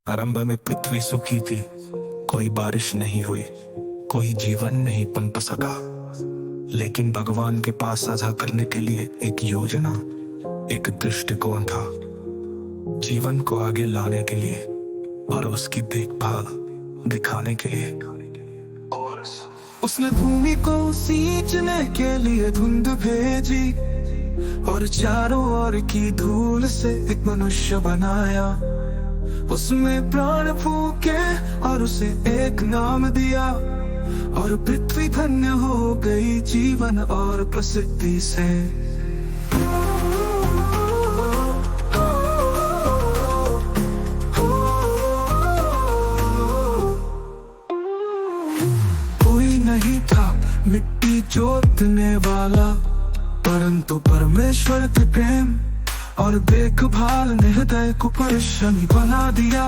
आरंभ में पृथ्वी सुखी थी, कोई बारिश नहीं हुई, कोई जीवन नहीं पनप सका। लेकिन भगवान के पास साझा करने के लिए एक योजना, एक दृष्टिकोण था, जीवन को आगे लाने के लिए और उसकी देखभाल दिखाने के लिए। और उसने भूमि को सींचने के लिए धुंध भेजी और चारों ओर की धूल से एक मनुष्य बनाया। उसमें प्राण फूके और उसे एक नाम दिया, और पृथ्वी धन्य हो गई जीवन और प्रसिद्धि से। कोई नहीं था मिट्टी जोतने वाला, परंतु परमेश्वर के प्रेम और देखभाल ने हृदय को परिश्रमी बना दिया।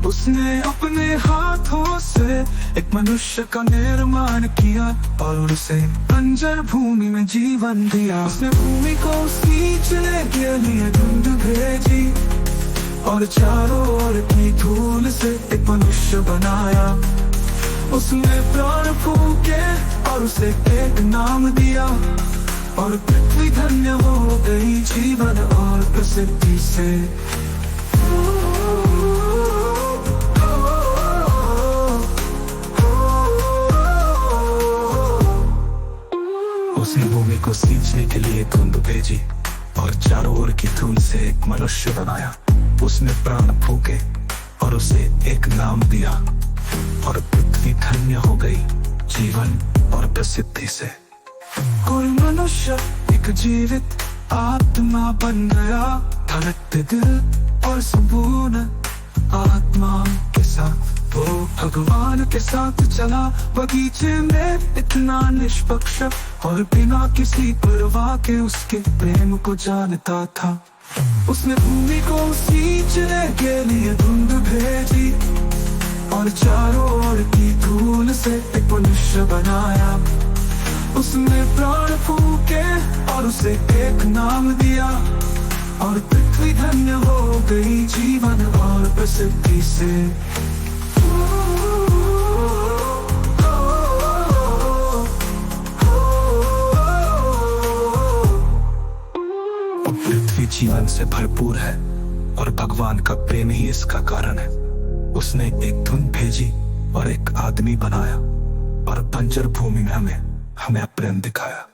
उसने अपने हाथों से एक मनुष्य का निर्माण किया और उसे बंजर भूमि में जीवन दिया। उसने भूमि को सींचने के लिए धुंध भेजी और चारों ओर की धूल से एक मनुष्य बनाया। उसने प्राण फूके और उसे एक नाम दिया, और पृथ्वी धन्य हो गई जीवन और प्रसिद्धि से। उसने भूमि को सींचने के लिए धुंध भेजी और चारों ओर की धूल से एक मनुष्य बनाया। उसने प्राण फूके और उसे एक नाम दिया, और पृथ्वी धन्य हो गई जीवन और प्रसिद्धि से। कोई मनुष्य एक जीवित आत्मा बन गया, धड़कते दिल और संपूर्ण आत्मा के साथ वो भगवान के साथ चला। बगीचे में इतना निष्पक्ष और बिना किसी परवाह के उसके प्रेम को जानता था। उसने भूमि को सींचने के लिए धुंध भेजी और चारों ओर की धूल से एक मनुष्य बनाया। उसने प्राण फूके और उसे एक नाम दिया, और पृथ्वी धन्य हो गई जीवन और प्रसिद्धि से। पृथ्वी जीवन से भरपूर है और भगवान का प्रेम ही इसका कारण है। उसने एक धुंध भेजी और एक आदमी बनाया, और बंजर भूमि में हमें प्रेम दिखाया।